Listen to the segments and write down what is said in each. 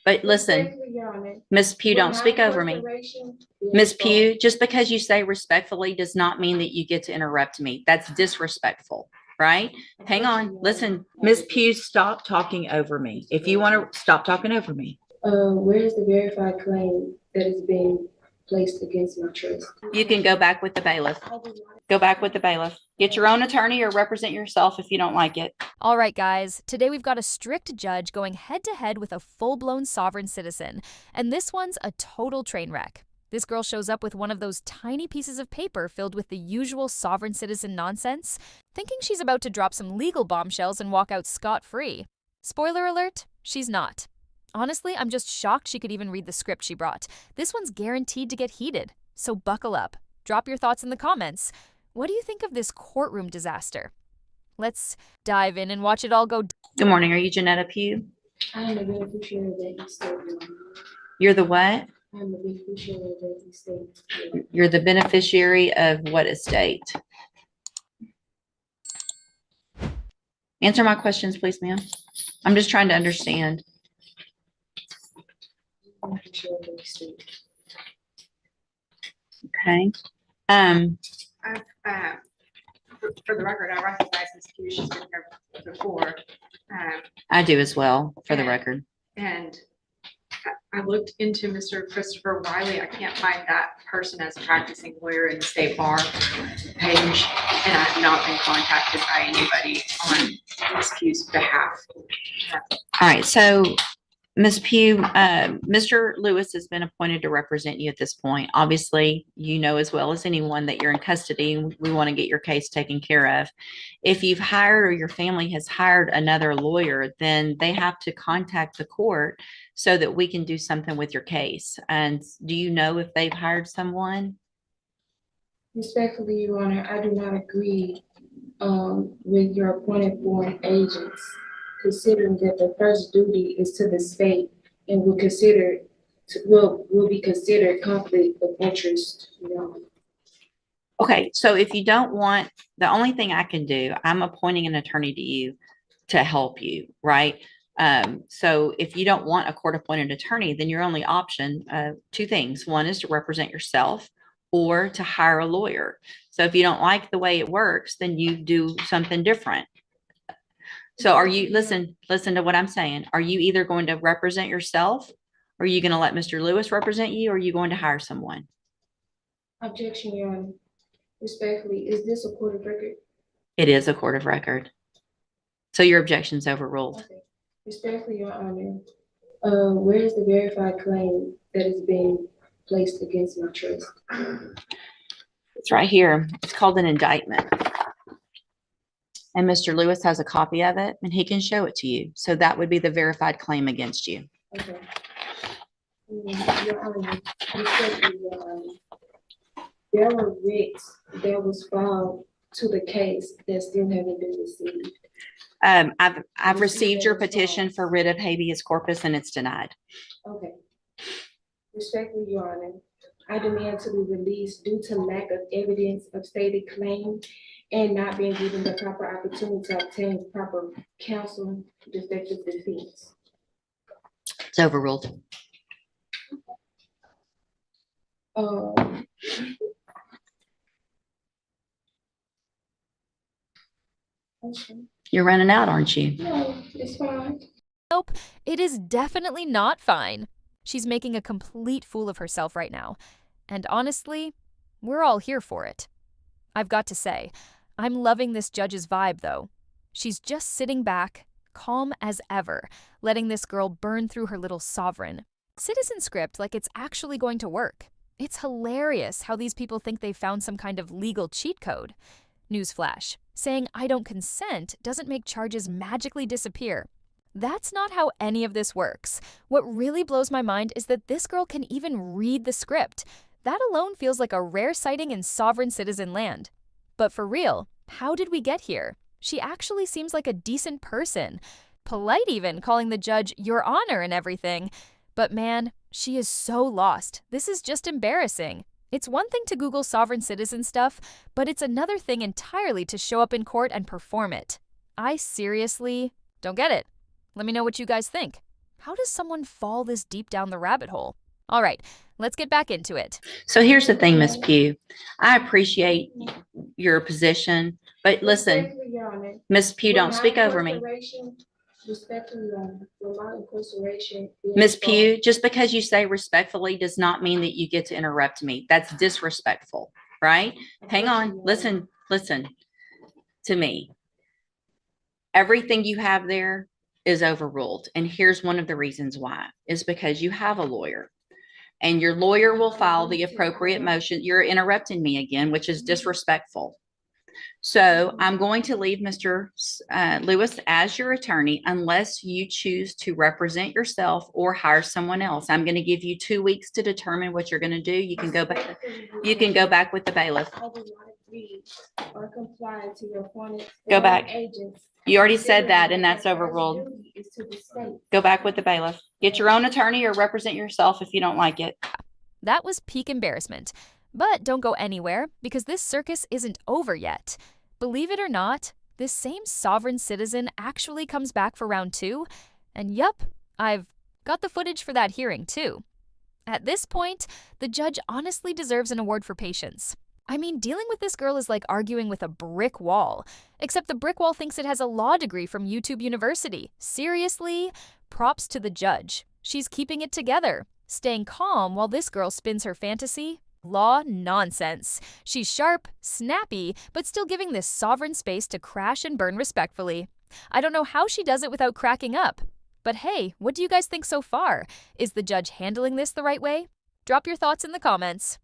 But listen, Respectfully, Your Honor, Miss Pugh, we're don't not speak over me. corporation. Miss Pugh, just because you say respectfully does not mean that you get to interrupt me. That's disrespectful, right? Hang on. Listen, Miss Pugh, stop talking over me. If you want to stop talking over me. Where is the verified claim that is being placed against my trust? You can go back with the bailiff. Go back with the bailiff. Get your own attorney or represent yourself if you don't like it. All right, guys, today we've got a strict judge going head to head with a full-blown sovereign citizen, and this one's a total train wreck. This girl shows up with one of those tiny pieces of paper filled with the usual sovereign citizen nonsense, thinking she's about to drop some legal bombshells and walk out scot-free. Spoiler alert, she's not. Honestly, I'm just shocked she could even read the script she brought. This one's guaranteed to get heated, so buckle up. Drop your thoughts in the comments. What do you think of this courtroom disaster? Let's dive in and watch it all go. Good morning. Are you Janetta Pugh? I am the beneficiary of that estate. You're the what? I am the beneficiary of that estate. You're the beneficiary of what estate? Answer my questions, please, ma'am. I'm just trying to understand. Beneficiary of that estate. Okay. For the record, I recognize Ms. Pugh, she's been here before. I do as well, for the record. And I looked into Mr. Christopher Wiley. I can't find that person as a practicing lawyer in the state bar page, and I have not been contacted by anybody on Ms. Pugh's behalf. All right, so Ms. Pugh, Mr. Lewis has been appointed to represent you at this point. Obviously, you know as well as anyone that you're in custody and we want to get your case taken care of. If you've hired or your family has hired another lawyer, then they have to contact the court so that we can do something with your case. And do you know if they've hired someone? Respectfully, Your Honor, I do not agree with your appointed foreign agents, considering that the first duty is to the state and will be considered conflict of interest. Okay, so if you don't want, the only thing I can do, I'm appointing an attorney to you to help you, right? So if you don't want a court-appointed attorney, then your only option, two things. One is to represent yourself or to hire a lawyer. So if you don't like the way it works, then you do something different. So are you, listen to what I'm saying. Are you either going to represent yourself? Or are you going to let Mr. Lewis represent you? Or are you going to hire someone? Objection, Your Honor. Respectfully, is this a court of record? It is a court of record. So your objection's overruled. Okay. Respectfully, Your Honor, where is the verified claim that is being placed against my trust? It's right here. It's called an indictment. And Mr. Lewis has a copy of it and he can show it to you. So that would be the verified claim against you. Okay. Your Honor, respectfully, Your Honor, there were writs that was filed to the case that still haven't been received. I've received your petition for writ of habeas corpus and it's denied. Okay. Respectfully, Your Honor, I demand to be released due to lack of evidence of stated claim and not being given the proper opportunity to obtain proper counsel to effective defense. It's overruled. Okay. You're running out, aren't you? No, it's fine. Nope, it is definitely not fine. She's making a complete fool of herself right now. And honestly, we're all here for it. I've got to say, I'm loving this judge's vibe, though. She's just sitting back, calm as ever, letting this girl burn through her little sovereign citizen script like it's actually going to work. It's hilarious how these people think they found some kind of legal cheat code. Newsflash, saying I don't consent doesn't make charges magically disappear. That's not how any of this works. What really blows my mind is that this girl can even read the script. That alone feels like a rare sighting in sovereign citizen land. But for real, how did we get here? She actually seems like a decent person. Polite even, calling the judge Your Honor and everything. But man, she is so lost. This is just embarrassing. It's one thing to Google sovereign citizen stuff, but it's another thing entirely to show up in court and perform it. I seriously don't get it. Let me know what you guys think. How does someone fall this deep down the rabbit hole? All right, let's get back into it. So here's the thing, Miss Pugh. I appreciate your position, but listen, Respectfully, Your Honor, Miss Pugh, with don't my speak over me. incarceration- Respectfully, Your Honor, with my incarceration being Miss solved- Pugh, just because you say respectfully does not mean that you get to interrupt me. That's disrespectful, right? Hang on, listen to me. Everything you have there is overruled. And here's one of the reasons why, is because you have a lawyer. And your lawyer will file the appropriate motion. You're interrupting me again, which is disrespectful. So I'm going to leave Mr. Lewis as your attorney unless you choose to represent yourself or hire someone else. I'm going to give you 2 weeks to determine what you're going to do. You can go back. You can go back with the bailiff. I do not agree or comply to your appointed Go back. agents. You already said that, and that's overruled. Duty is to the state. Go back with the bailiff. Get your own attorney or represent yourself if you don't like it. That was peak embarrassment. But don't go anywhere, because this circus isn't over yet. Believe it or not, this same sovereign citizen actually comes back for round 2. And yup, I've got the footage for that hearing too. At this point, the judge honestly deserves an award for patience. I mean, dealing with this girl is like arguing with a brick wall. Except the brick wall thinks it has a law degree from YouTube University. Seriously? Props to the judge. She's keeping it together, staying calm while this girl spins her fantasy. Law nonsense. She's sharp, snappy, but still giving this sovereign space to crash and burn respectfully. I don't know how she does it without cracking up. But hey, what do you guys think so far? Is the judge handling this the right way? Drop your thoughts in the comments.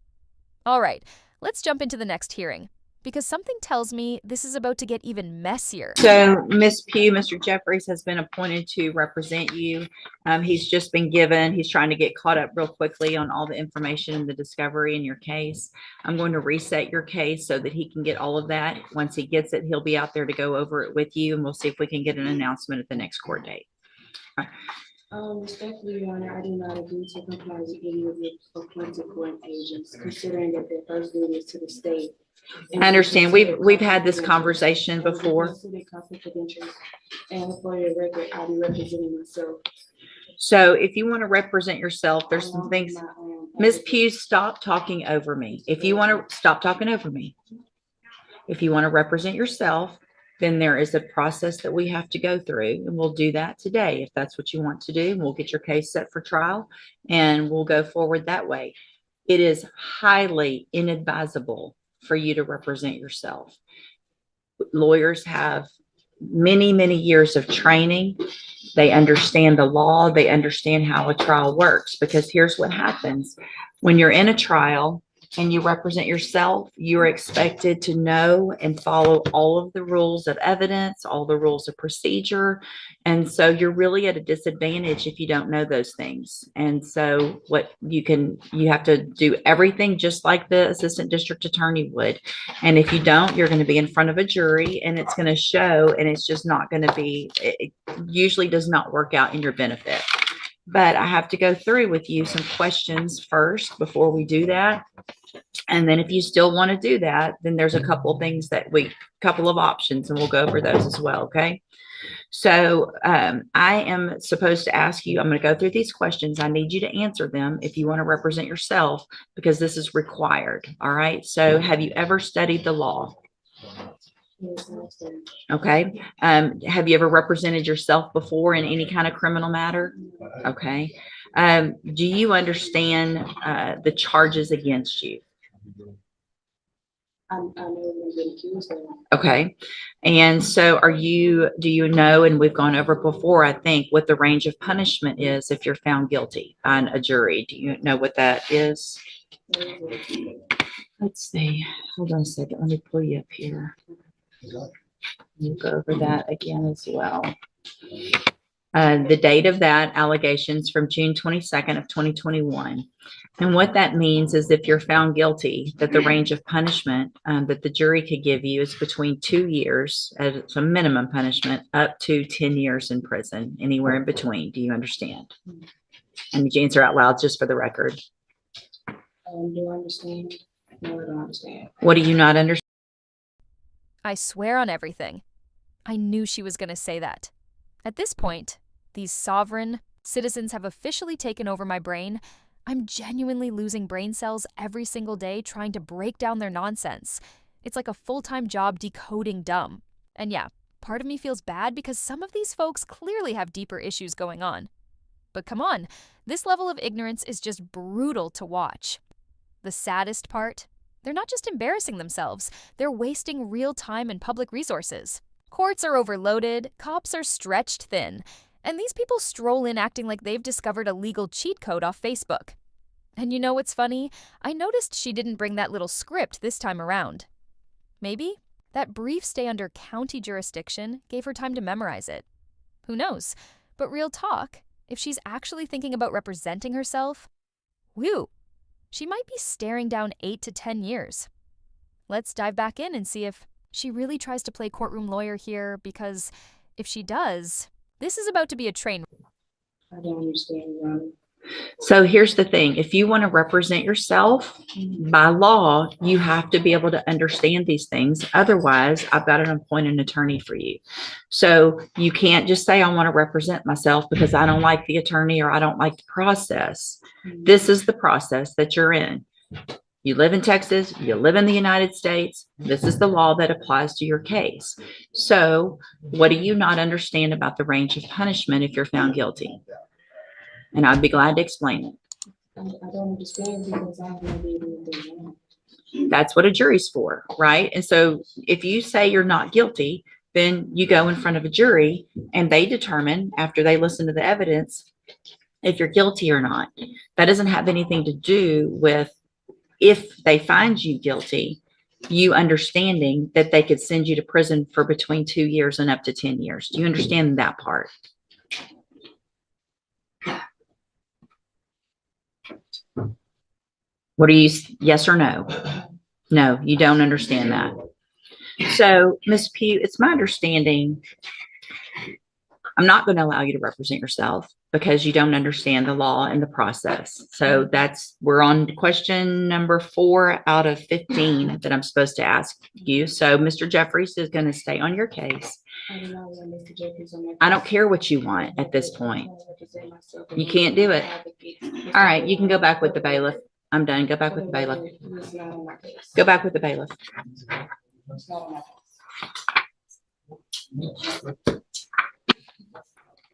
All right, let's jump into the next hearing, because something tells me this is about to get even messier. So, Miss Pugh, Mr. Jeffries has been appointed to represent you. He's just been given, he's trying to get caught up real quickly on all the information and the discovery in your case. I'm going to reset your case so that he can get all of that. Once he gets it, he'll be out there to go over it with you, and we'll see if we can get an announcement at the next court date. Respectfully, Your Honor, I do not agree to comply with any of the appointed court agents, considering that their first duty is to the state. I understand. We've had this conversation before. Confidential. And for your record, I'll be representing myself. So if you want to represent yourself, there's some things. Ms. Pugh, stop talking over me. If you want to stop talking over me. If you want to represent yourself, then there is a process that we have to go through, and we'll do that today. If that's what you want to do, we'll get your case set for trial and we'll go forward that way. It is highly inadvisable for you to represent yourself. Lawyers have many, many years of training. They understand the law. They understand how a trial works, because here's what happens. When you're in a trial and you represent yourself, you're expected to know and follow all of the rules of evidence, all the rules of procedure. And so you're really at a disadvantage if you don't know those things. And so you have to do everything just like the assistant district attorney would. And if you don't, you're going to be in front of a jury, and it's going to show, and it's just not going to be, it usually does not work out in your benefit. But I have to go through with you some questions first before we do that. And then if you still want to do that, then there's a couple of things couple of options, and we'll go over those as well. Okay. So I am supposed to ask you, I'm going to go through these questions. I need you to answer them if you want to represent yourself, because this is required. All right. So have you ever studied the law? Okay. Have you ever represented yourself before in any kind of criminal matter? Okay. Do you understand the charges against you? I know I'm being accused of. Okay. And so do you know, and we've gone over before, I think, what the range of punishment is if you're found guilty on a jury? Do you know what that is? Let's see. Hold on a second. Let me pull you up here. We'll go over that again as well. The date of that allegations from June 22nd of 2021. And what that means is if you're found guilty, that the range of punishment that the jury could give you is between 2 years as a minimum punishment up to 10 years in prison, anywhere in between. Do you understand? And did you answer out loud just for the record? Do I understand? No, I don't understand. What do you not understand? I swear on everything. I knew she was going to say that. At this point, these sovereign, Citizens have officially taken over my brain. I'm genuinely losing brain cells every single day trying to break down their nonsense. It's like a full-time job decoding dumb. And yeah, part of me feels bad because some of these folks clearly have deeper issues going on. But come on, this level of ignorance is just brutal to watch. The saddest part? They're not just embarrassing themselves, they're wasting real time and public resources. Courts are overloaded, cops are stretched thin, and these people stroll in acting like they've discovered a legal cheat code off Facebook. And you know what's funny? I noticed she didn't bring that little script this time around. Maybe that brief stay under county jurisdiction gave her time to memorize it. Who knows? But real talk, if she's actually thinking about representing herself, whew, she might be staring down 8 to 10 years. Let's dive back in and see if she really tries to play courtroom lawyer here, because if she does, this is about to be a train. I don't understand, Your Honor. So here's the thing. If you want to represent yourself by law, you have to be able to understand these things. Otherwise, I've got to appoint an attorney for you. So you can't just say, I want to represent myself because I don't like the attorney or I don't like the process. This is the process that you're in. You live in Texas, you live in the United States. This is the law that applies to your case. So what do you not understand about the range of punishment if you're found guilty? And I'd be glad to explain it. I don't understand because I've never even been wrong. That's what a jury's for, right? And so if you say you're not guilty, then you go in front of a jury and they determine after they listen to the evidence if you're guilty or not. That doesn't have anything to do with if they find you guilty, you understanding that they could send you to prison for between 2 years and up to 10 years. Do you understand that part? What are you, yes or no? No, you don't understand that. So, Ms. Pugh, it's my understanding, I'm not going to allow you to represent yourself because you don't understand the law and the process. So we're on question number 4 out of 15 that I'm supposed to ask you. So Mr. Jeffries is going to stay on your case. I don't care what you want at this point. You can't do it. All right, you can go back with the bailiff. I'm done. Go back with the bailiff. Go back with the bailiff.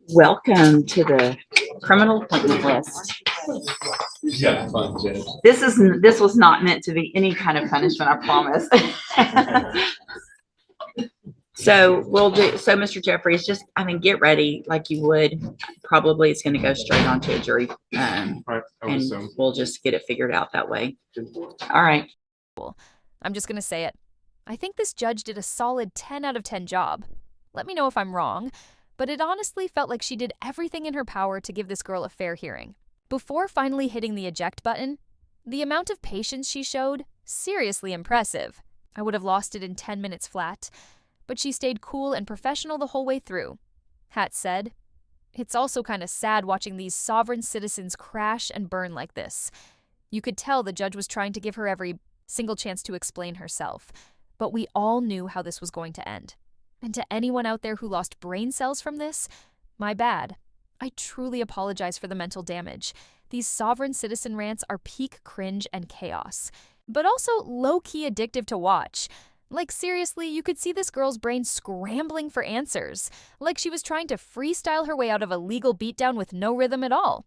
Welcome to the criminal appointment list. Yeah, fun, Judge. This was not meant to be any kind of punishment, I promise. So Mr. Jeffries, just get ready like you would. Probably it's going to go straight onto a jury, Right, I would and assume. we'll just get it figured out that way. All right. I'm just going to say it. I think this judge did a solid 10 out of 10 job. Let me know if I'm wrong, but it honestly felt like she did everything in her power to give this girl a fair hearing. Before finally hitting the eject button, the amount of patience she showed, seriously impressive. I would have lost it in 10 minutes flat, but she stayed cool and professional the whole way through. Hat said, it's also kind of sad watching these sovereign citizens crash and burn like this. You could tell the judge was trying to give her every single chance to explain herself, but we all knew how this was going to end. And to anyone out there who lost brain cells from this, my bad. I truly apologize for the mental damage. These sovereign citizen rants are peak cringe and chaos, but also low-key addictive to watch. Like seriously, you could see this girl's brain scrambling for answers, like she was trying to freestyle her way out of a legal beatdown with no rhythm at all.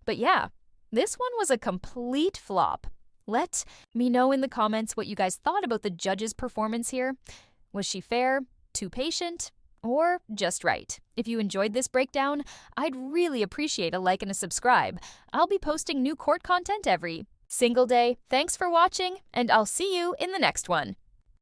But yeah, this one was a complete flop. Let me know in the comments what you guys thought about the judge's performance here. Was she fair, too patient, or just right? If you enjoyed this breakdown, I'd really appreciate a like and a subscribe. I'll be posting new court content every single day. Thanks for watching, and I'll see you in the next one.